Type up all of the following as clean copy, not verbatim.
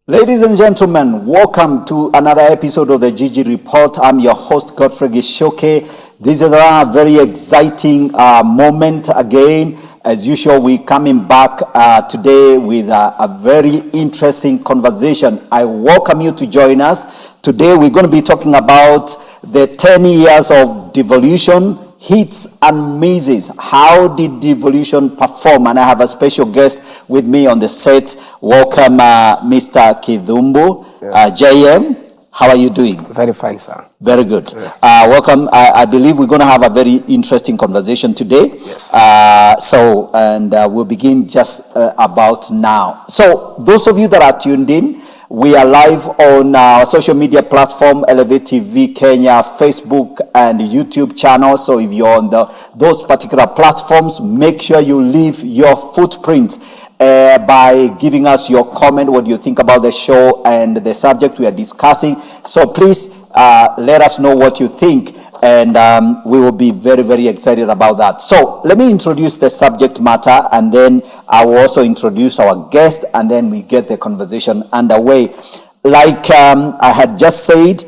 Ladies and gentlemen, welcome to another episode of the Gigi Report. I'm your host, Godfrey Gichuki. This is a very exciting moment again. As usual, we're coming back today with a very interesting conversation. I welcome you to join us. Today, we're going to be talking about the 10 years of devolution, hits and misses. How did devolution perform? And I have a special guest with me on the set. Welcome, Mr. Kithumbu. JM, how are you doing? Very fine, sir. Very good. Welcome. I believe we're going to have a very interesting conversation today. Yes. We'll begin just about now. So, those of you that are tuned in, we are live on our social media platform, Elevate TV Kenya, Facebook, and YouTube channel. So if you're on those particular platforms, make sure you leave your footprint by giving us your comment, what you think about the show and the subject we are discussing. So please let us know what you think, and we will be very, very excited about that. So let me introduce the subject matter, and then I will also introduce our guest, and then we get the conversation underway. Like I had just said,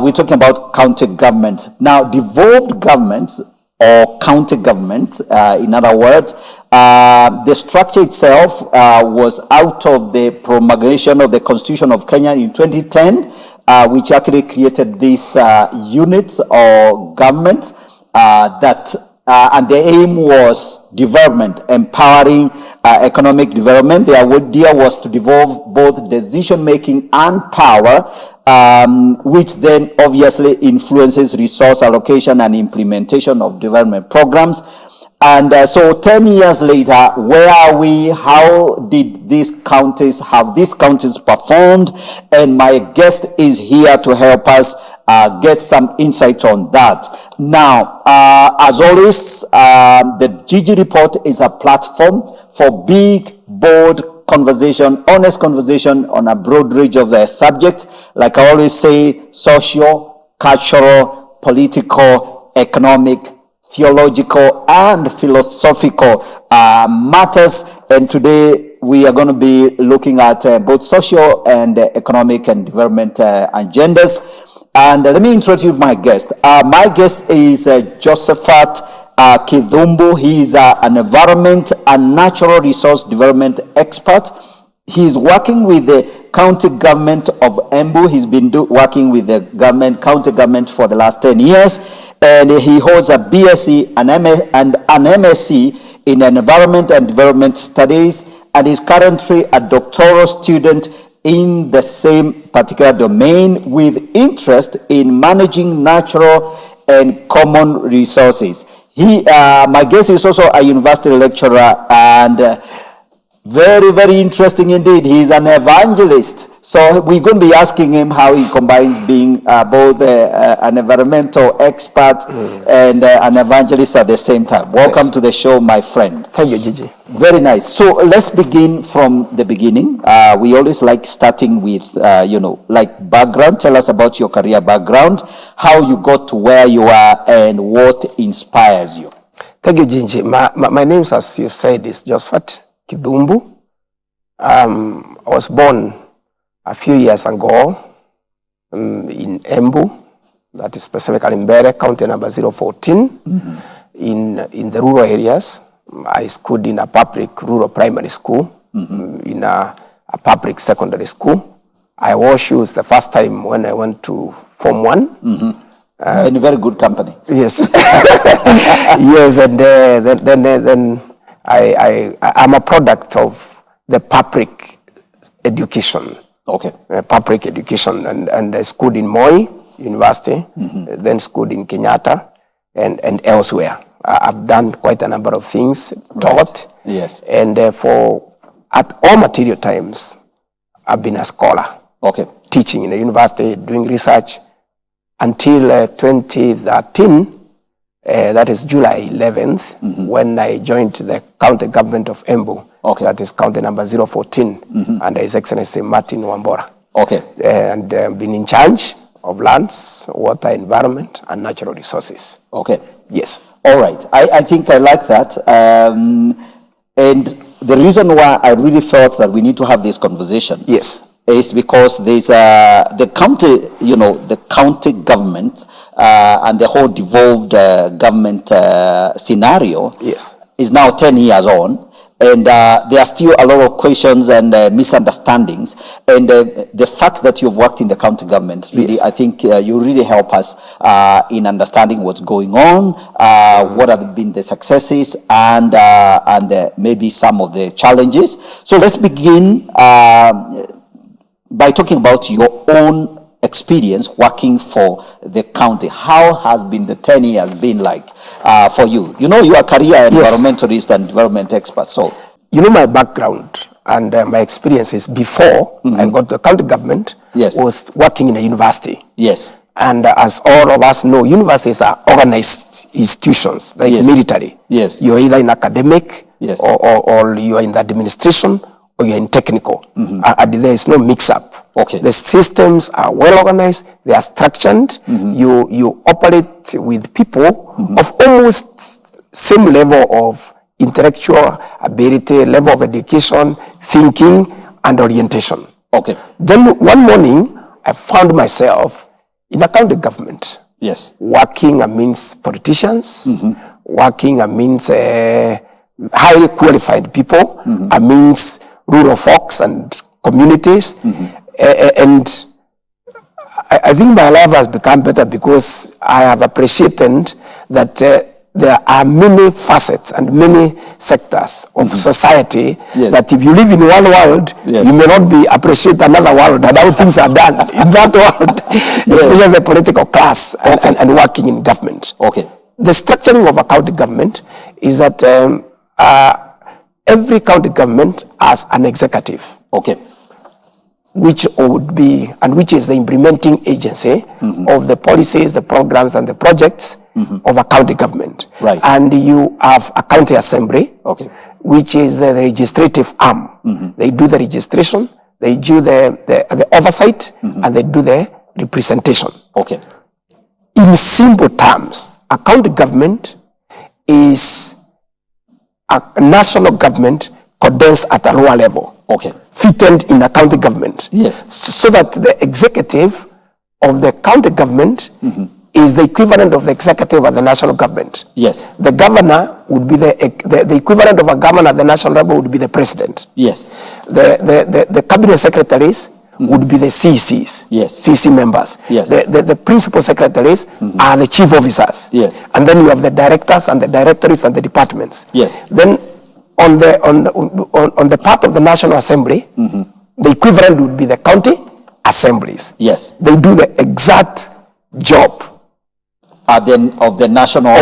we're talking about county government. Now, devolved governments or county government, in other words, the structure itself was out of the promulgation of the Constitution of Kenya in 2010, which actually created these units or governments and the aim was development, empowering economic development. The idea was to devolve both decision-making and power, which then obviously influences resource allocation and implementation of development programs. And so 10 years later, where are we? How did these counties performed? And my guest is here to help us get some insight on that. Now, as always, the Gigi Report is a platform for big, bold conversation, honest conversation on a broad range of the subject. Like I always say, social, cultural, political, economic, theological, and philosophical matters. And today we are going to be looking at both social and economic and development agendas. And let me introduce my guest. My guest is Josephat Kithumbu. He is an environment and natural resource development expert. He is working with the county government of Embu. He's been working with the county government for the last 10 years. And he holds a BSc and an MSc in Environment and Development Studies, and is currently a doctoral student in the same particular domain with interest in managing natural and common resources. My guest is also a university lecturer, and very, very interesting indeed. He's an evangelist. So we're going to be asking him how he combines being both an environmental expert and an evangelist at the same time. Welcome to the show, my friend. Thank you, Gigi. Very nice. So let's begin from the beginning. We always like starting with, background. Tell us about your career background, how you got to where you are, and what inspires you. Thank you, Gigi. My name, as you said, is Josephat Kithumbu. I was born a few years ago in Embu, that is specifically in Mbere, county number 014, in the rural areas. I schooled in a public rural primary school, in a public secondary school. I wore shoes the first time when I went to Form 1. In very good company. Yes. Yes, and then I'm a product of the public education. Okay. Public education, and I schooled in Moi University, then schooled in Kenyatta, and elsewhere. I've done quite a number of things, taught. Yes. And at all material times, I've been a scholar. Okay. Teaching in a university, doing research, until 2013, that is July 11th, when I joined the county government of Embu. Okay. That is county number 014, under His Excellency Martin Wambora. Okay. And been in charge of lands, water, environment, and natural resources. Okay. Yes. All right. I think I like that. And the reason why I really felt that we need to have this conversation. Yes. Is because there's the county, the county government and the whole devolved government scenario. Yes. Is now 10 years on, and there are still a lot of questions and misunderstandings. And the fact that you've worked in the county government, really, yes. I think you really help us in understanding what's going on, what have been the successes, and maybe some of the challenges. So let's begin by talking about your own experience working for the county. How has been the 10 years been like for you? You are a career environmentalist and development expert. So, my background and my experiences before I got to the county government was working in a university. Yes. And as all of us know, universities are organized institutions, like military. Yes. You're either in academic or you are in the administration, or you're in technical, and there is no mix-up. Okay. The systems are well organized, they are structured, you operate with people of almost same level of intellectual ability, level of education, thinking, and orientation. Okay. Then one morning, I found myself in a county government. Yes. Working amidst politicians, working amidst highly qualified people, amidst rural folks and communities, and I think my life has become better because I have appreciated that there are many facets and many sectors of society that if you live in one world, you may not be appreciate another world and how things are done in that world, especially the political class and working in government. Okay. The structuring of a county government is that every county government has an executive. Okay. Which would be, and which is the implementing agency of the policies, the programs, and the projects of a county government. Right. And you have a county assembly, which is the legislative arm. They do the registration, they do the oversight, and they do the representation. Okay. In simple terms, a county government is a national government condensed at a lower level. Okay. Fitted in a county government. Yes. So that the executive of the county government is the equivalent of the executive of the national government. Yes. The governor would be the equivalent of a governor at the national level would be the president. Yes. The cabinet secretaries would be the CCs. Yes. CC members. Yes. The principal secretaries are the chief officers. Yes. And then you have the directors and the directorates and the departments. Yes. Then on the part of the National Assembly, the equivalent would be the county assemblies. Yes. They do the exact job of the national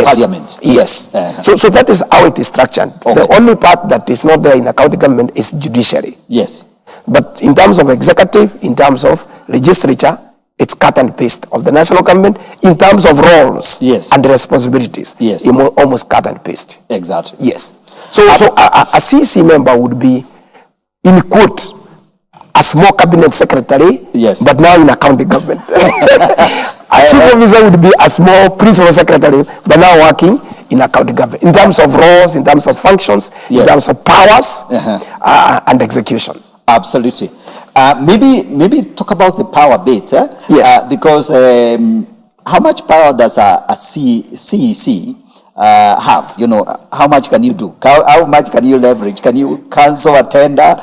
parliament. Yes. So that is how it is structured. Okay. The only part that is not there in the county government is judiciary. Yes. But in terms of executive, in terms of legislature, it's cut and paste of the national government. In terms of roles and responsibilities, almost cut and paste. Exactly. Yes. So a CC member would be, in quote, a small cabinet secretary, but now in a county government. A chief officer would be a small principal secretary, but now working in a county government. In terms of roles, in terms of functions, in terms of powers and execution. Absolutely. Maybe talk about the power bit. Yes. Because how much power does a CEC have? How much can you do? How much can you leverage? Can you cancel a tender?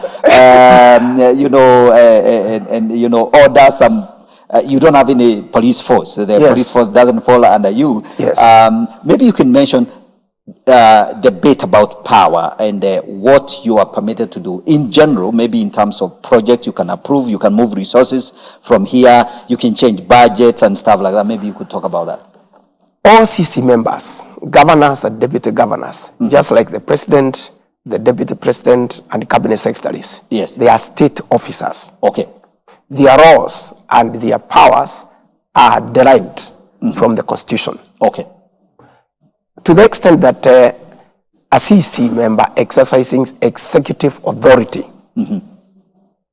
Order some. You don't have any police force. The police force doesn't fall under you. Yes. Maybe you can mention debate about power and what you are permitted to do in general, maybe in terms of projects you can approve, you can move resources from here, you can change budgets and stuff like that. Maybe you could talk about that. All CC members, governors and deputy governors, just like the president, the deputy president, and the cabinet secretaries. Yes. They are state officers. Okay. Their roles and their powers are derived from the Constitution. Okay. To the extent that a CC member exercising executive authority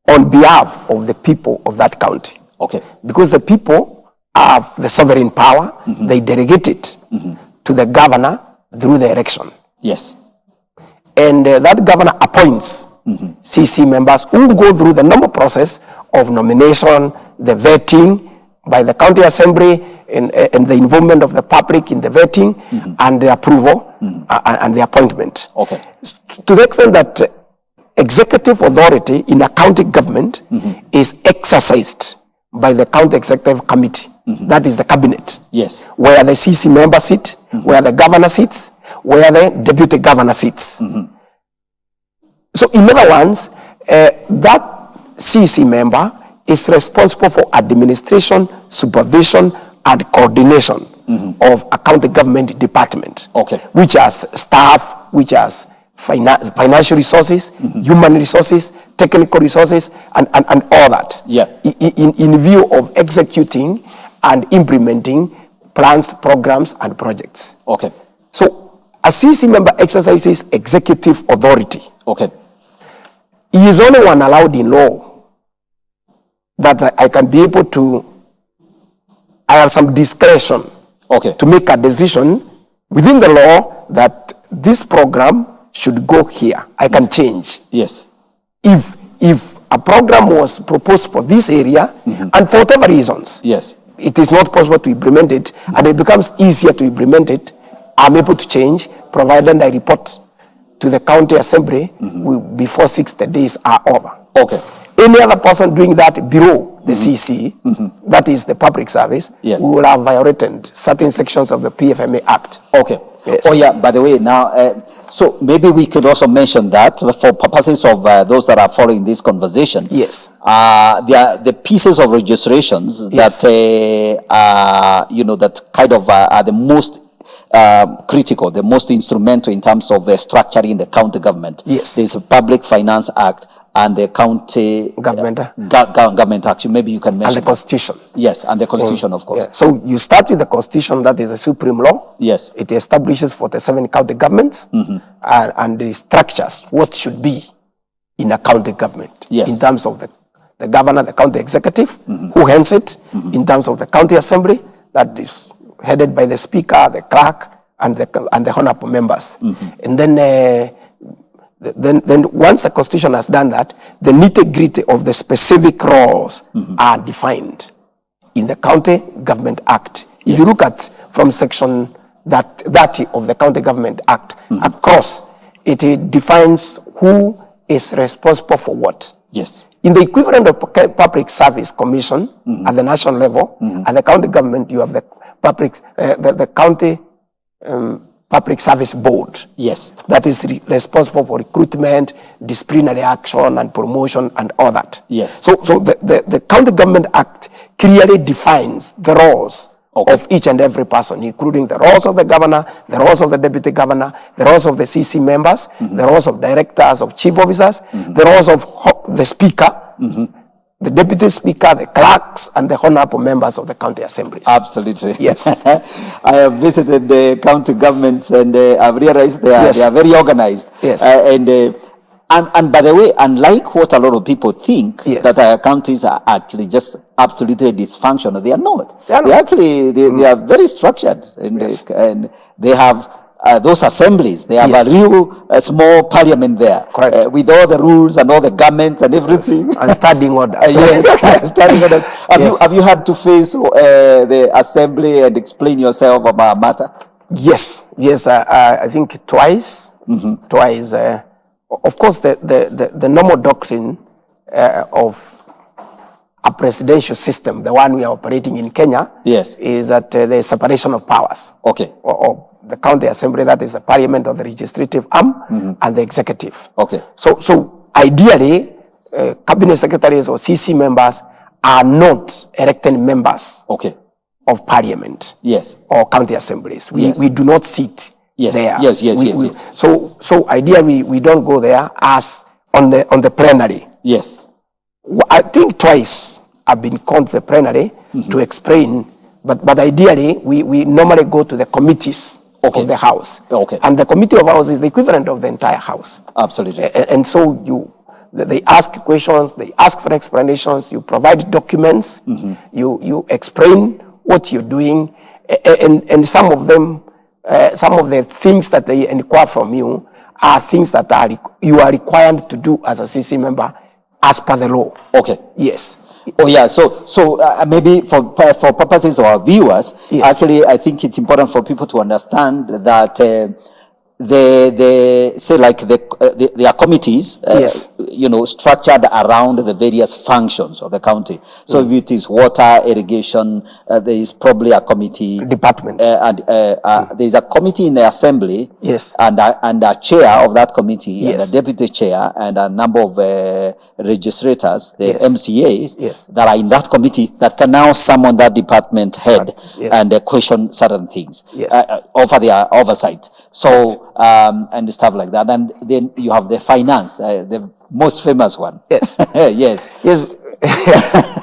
on behalf of the people of that county. Okay. Because the people have the sovereign power, they delegate it to the governor through the election. Yes. And that governor appoints CC members who go through the normal process of nomination, the vetting by the county assembly, and the involvement of the public in the vetting and the approval and the appointment. Okay. To the extent that executive authority in a county government is exercised by the county executive committee. That is the cabinet. Yes. Where the CC member sit, where the governor sits, where the deputy governor sits. So in other words, that CC member is responsible for administration, supervision, and coordination of a county government department. Okay. Which has staff, which has financial resources, human resources, technical resources, and all that. Yeah. In view of executing and implementing plans, programs, and projects. Okay. So a CC member exercises executive authority. Okay. He is only one allowed in law that I can be able to, I have some discretion to make a decision within the law that this program should go here. I can change. Yes. If a program was proposed for this area and for whatever reasons, yes, it is not possible to implement it and it becomes easier to implement it, I'm able to change provided I report to the county assembly before 60 days are over. Okay. Any other person doing that below the CC, that is the public service, yes, will have violated certain sections of the PFMA Act. Okay. Yes. Oh yeah, by the way, now, so maybe we could also mention that for purposes of those that are following this conversation. Yes. The pieces of registrations Yes. that, that kind of are the most critical, the most instrumental in terms of structuring the county government. Yes. There's a Public Finance Act and the County Government Act. Maybe you can mention. And the Constitution. Yes, and the Constitution, of course. Yeah. So you start with the Constitution, that is the supreme law. Yes. It establishes 47 county governments and it structures what should be in a county government. Yes. In terms of the governor, the county executive, who hands it, in terms of the county assembly, that is headed by the speaker, the clerk, and the honorable members. And then once the Constitution has done that, the nitty-gritty of the specific roles are defined in the County Government Act. If you look at from section 30 of the County Government Act across, it defines who is responsible for what. Yes. In the equivalent of Public Service Commission at the national level, at the county government, you have the county Public Service Board. Yes. That is responsible for recruitment, disciplinary action, and promotion, and all that. Yes. So the County Government Act clearly defines the roles of each and every person, including the roles of the governor, the roles of the deputy governor, the roles of the CC members, the roles of directors, of chief officers, the roles of the speaker, the deputy speaker, the clerks, and the honorable members of the county assemblies. Absolutely. Yes. I have visited the county governments and I've realized they are very organized. Yes. And by the way, unlike what a lot of people think, yes, that our counties are actually just absolutely dysfunctional, they are not. They are not. They actually, they are very structured and, yes, and they have those assemblies. They have yes, a real small parliament there. Correct. With all the rules and all the governments and everything. Yes. And standing orders. Yes, standing orders. Have you had to face the assembly and explain yourself about a matter? Yes, yes. I think twice. Twice. Of course, the normal doctrine of a presidential system, the one we are operating in Kenya, yes, is that there is separation of powers. Okay. Or the county assembly, that is the parliament of the legislative arm, and the executive. Okay. So ideally, cabinet secretaries or CC members are not elected members of parliament. Yes. Or county assemblies. We do not sit there. Yes. So ideally, we don't go there as on the plenary. Yes. I think twice I've been called to the plenary to explain, but ideally we normally go to the committees of the house. And the committee of house is the equivalent of the entire house. Absolutely. And so they ask questions, they ask for explanations, you provide documents, you explain what you're doing, and some of them, some of the things that they inquire from you are things that you are required to do as a CC member as per the law. Okay. Yes. Oh yeah. So maybe for purposes of our viewers, actually, I think it's important for people to understand that they say like there are committees, structured around the various functions of the county. So if it is water, irrigation, there is probably a committee department, and there is a committee in the assembly. Yes. And a chair of that committee, and a deputy chair, and a number of registrators, the MCAs that are in that committee that can now summon that department head and question certain things, offer their oversight. So and stuff like that, and then you have the finance, the most famous one. Yes. Yes.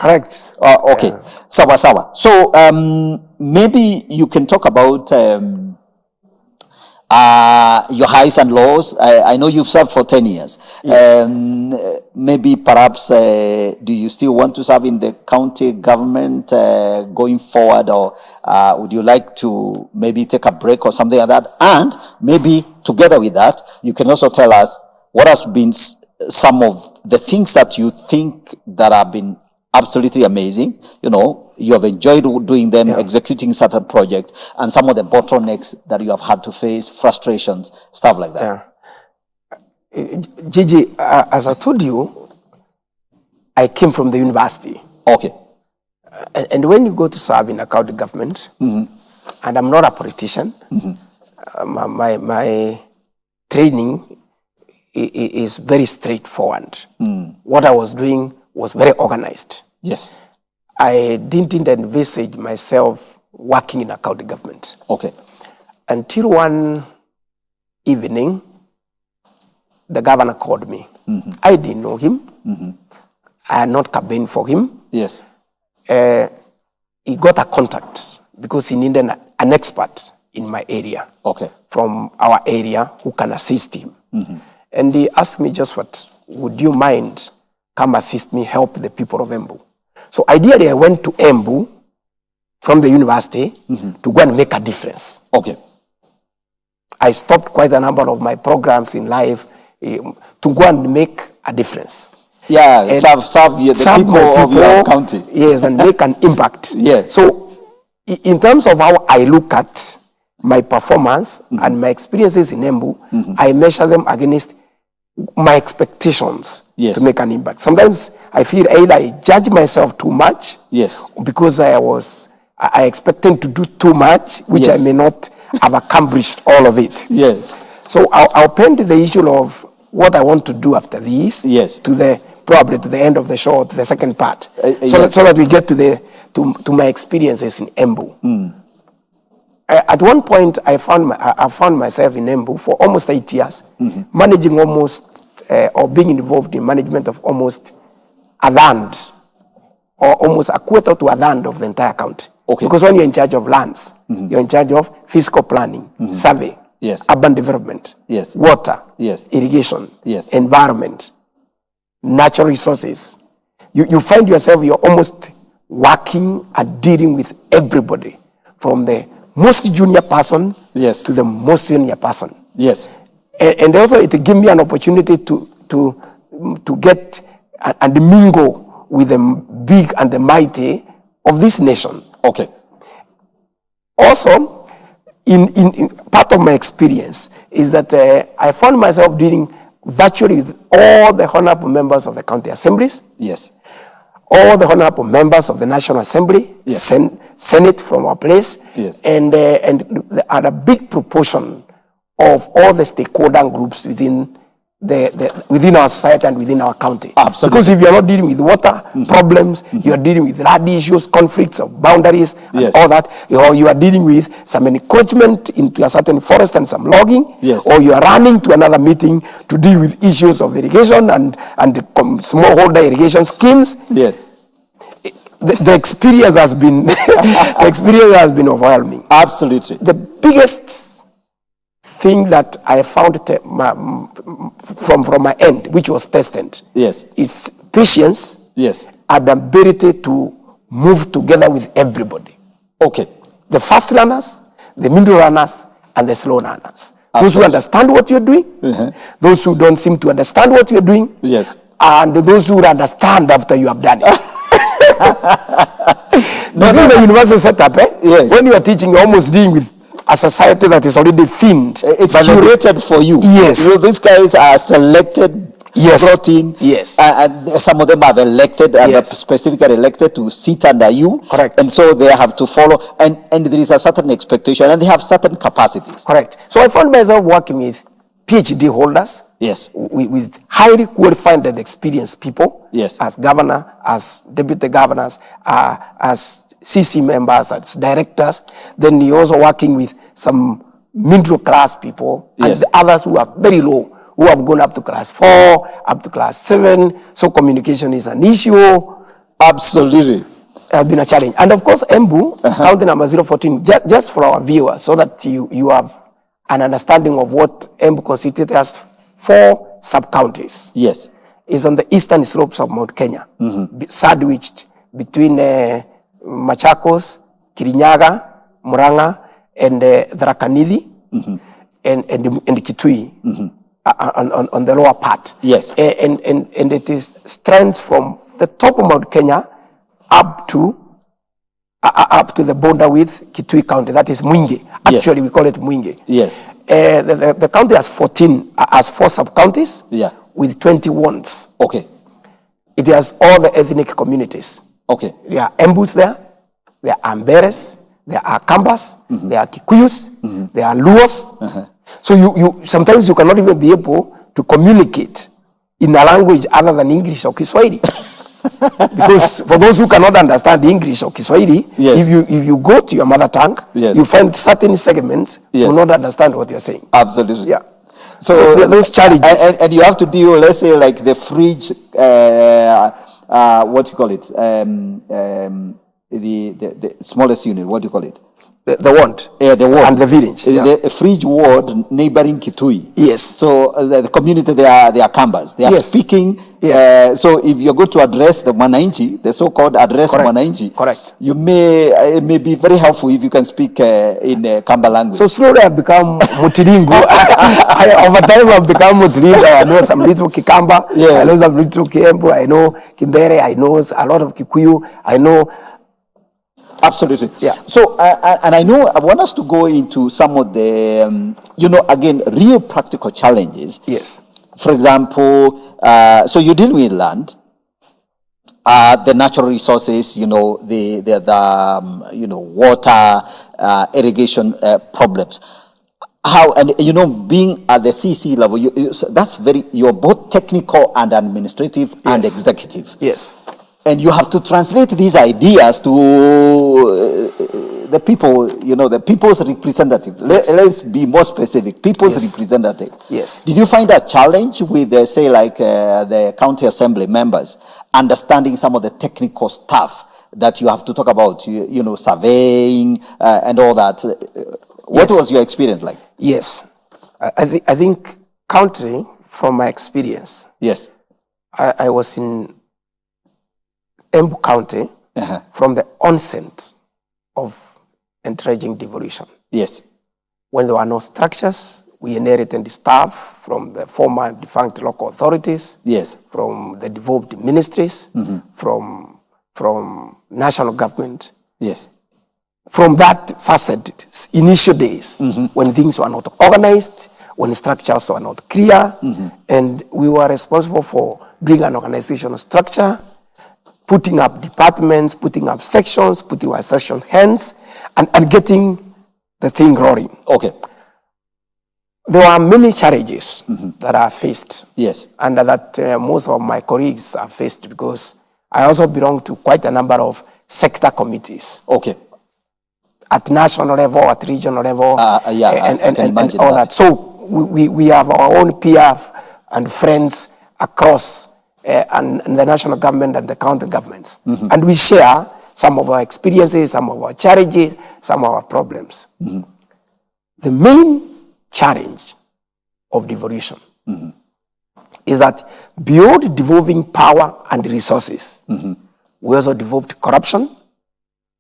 Correct. Okay. Sawa. So maybe you can talk about your highs and lows. I know you've served for 10 years. Maybe perhaps do you still want to serve in the county government going forward, or would you like to maybe take a break or something like that? And maybe together with that, you can also tell us what has been some of the things that you think that have been absolutely amazing. You have enjoyed doing them, executing certain projects, and some of the bottlenecks that you have had to face, frustrations, stuff like that. Gigi, as I told you, I came from the university. Okay. And when you go to serve in a county government, and I'm not a politician, my training is very straightforward. What I was doing was very organized. Yes. I didn't envisage myself working in a county government. Okay. Until one evening, the governor called me. I didn't know him. I had not campaigned for him. Yes. He got a contact because he needed an expert in my area. Okay. From our area who can assist him. And he asked me, just what, would you mind come assist me, help the people of Embu? So ideally, I went to Embu from the university to go and make a difference. Okay. I stopped quite a number of my programs in life to go and make a difference. Yeah, and serve people of your county. Yes, and make an impact. Yes. So in terms of how I look at my performance and my experiences in Embu, I measure them against my expectations to make an impact. Sometimes I feel either I judge myself too much, because I expected to do too much, which I may not have accomplished all of it. Yes. So I'll paint the issue of what I want to do after this to probably to the end of the show, to the second part, so that we get to my experiences in Embu. At one point, I found myself in Embu for almost 8 years, managing or being involved in management of almost a land, or almost a quarter to a land of the entire county. Okay. Because when you're in charge of lands, you're in charge of fiscal planning, survey, urban development, water, irrigation, environment, natural resources. You find yourself, you're almost working and dealing with everybody, from the most junior person to the most senior person. Yes. And also it gave me an opportunity to get and mingle with the big and the mighty of this nation. Okay. Also, in part of my experience is that I found myself dealing virtually with all the honorable members of the county assemblies. Yes. All the honorable members of the National Assembly, Senate from our place. Yes. And there are a big proportion of all the stakeholder groups within within our society and within our county. Absolutely. Because if you are not dealing with water problems, you are dealing with land issues, conflicts of boundaries, and all that, or you are dealing with some encroachment into a certain forest and some logging, or you are running to another meeting to deal with issues of irrigation and smallholder irrigation schemes. Yes. The experience has been overwhelming. Absolutely. The biggest thing that I found from my end, which was tested, is patience, and the ability to move together with everybody. Okay. The fast runners, the middle runners, and the slow runners. Those who understand what you're doing, those who don't seem to understand what you're doing, and those who understand after you have done it. You see the university setup, when you are teaching, you're almost dealing with a society that is already themed. It's curated for you. Yes. You know, these guys are selected, brought in. Yes. And some of them have elected, and specifically elected to sit under you. Correct. And so they have to follow, and there is a certain expectation, and they have certain capacities. Correct. So I found myself working with PhD holders. Yes. With highly qualified and experienced people. Yes. As governor, as deputy governors, as CC members, as directors. Then you're also working with some middle class people, and the others who are very low, who have gone up to class 4, up to class 7. So communication is an issue. Absolutely. Has been a challenge. And of course, Embu, county number 014, just for our viewers, so that you have an understanding of what Embu constitutes as 4 sub-counties. Yes. Is on the eastern slopes of Mount Kenya, sandwiched between Machakos, Kirinyaga, Murang'a, and Tharaka Nithi, and Kitui, on the lower part. Yes. And it is strands from the top of Mount Kenya up to the border with Kitui County. That is Mwingi. Actually, we call it Mwingi. Yes. The county has 4 sub-counties. Yeah. With 20 wards. Okay. It has all the ethnic communities. Okay. There are Embus there are Amberes, there are Kambas, there are Kikuyus, there are Luos. So you sometimes you cannot even be able to communicate in a language other than English or Kiswahili. Because for those who cannot understand English or Kiswahili, if you go to your mother tongue, you find certain segments will not understand what you're saying. Absolutely. Yeah. So those challenges. And you have to deal, let's say, like the fridge, what do you call it? The smallest unit, what do you call it? The ward. Yeah, the ward. And the village. The fridge ward neighboring Kitui. Yes. So the community, they are Kambas. They are speaking. Yes. So if you're going to address the Mwananchi, the so-called address Mwananchi, you it may be very helpful if you can speak in Kamba language. So slowly I've become multilingual. Over time I've become multilingual. I know some little Kikamba. I know some little Kiembu. I know Kimbere. I know a lot of Kikuyu. I know. Absolutely. Yeah. So, and I know I want us to go into some of the, again, real practical challenges. Yes. For example, so you deal with land, the natural resources, the water, irrigation problems. How, and being at the CC level, you're both technical and administrative and executive. Yes. And you have to translate these ideas to the people, the people's representative. Let's be more specific. People's representative. Yes. Did you find a challenge with, say, like the county assembly members, understanding some of the technical stuff that you have to talk about, surveying and all that? What was your experience like? Yes. I think country, from my experience, I was in Embu County from the onset of entrenching devolution. Yes. When there were no structures, we inherited the staff from the former defunct local authorities. Yes. From the devolved ministries, from national government. Yes. From that facet, initial days, when things were not organized, when structures were not clear, and we were responsible for doing an organizational structure, putting up departments, putting up sections, putting up section hands, and getting the thing roaring. Okay. There are many challenges that are faced. Yes. And that most of my colleagues are faced, because I also belong to quite a number of sector committees. Okay. At national level, at regional level, I can imagine all that. So we have our own peer and friends across and the national government and the county governments. And we share some of our experiences, some of our challenges, some of our problems. The main challenge of devolution is that beyond devolving power and resources, we also devolved corruption,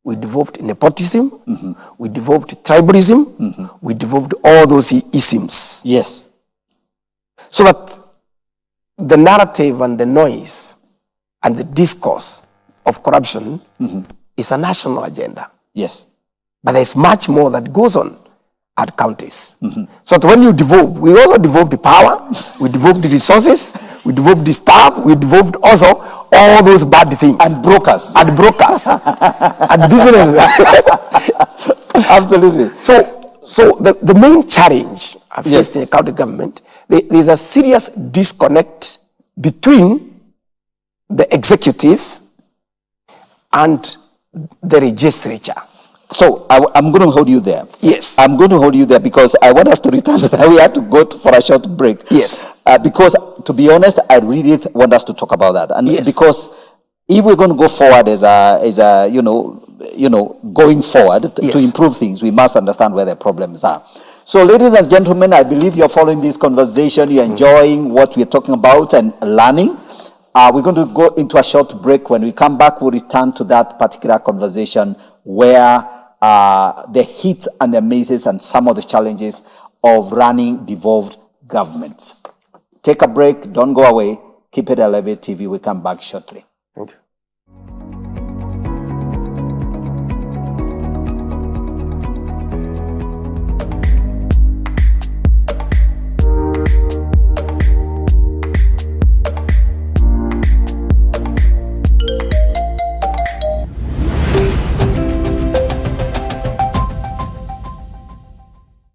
we devolved nepotism, we devolved tribalism, we devolved all those isms. Yes. So that the narrative and the noise and the discourse of corruption is a national agenda. Yes. But there's much more that goes on at counties. So that when you devolve, we also devolve the power, we devolve the resources, we devolve the staff, we devolved also all those bad things. And brokers. And brokers. And business. Absolutely. So the main challenge I faced in the county government, there's a serious disconnect between the executive and the legislature. So I'm going to hold you there. Yes. I'm going to hold you there because I want us to return to that. We have to go for a short break. Yes. Because to be honest, I really want us to talk about that. And because if we're going to go forward as a going forward to improve things, we must understand where the problems are. So, ladies and gentlemen, I believe you're following this conversation. You're enjoying what we're talking about and learning. We're going to go into a short break. When we come back, we'll return to that particular conversation where the hits and the misses and some of the challenges of running devolved governments. Take a break. Don't go away. Keep it Elevate TV. We come back shortly. Thank you.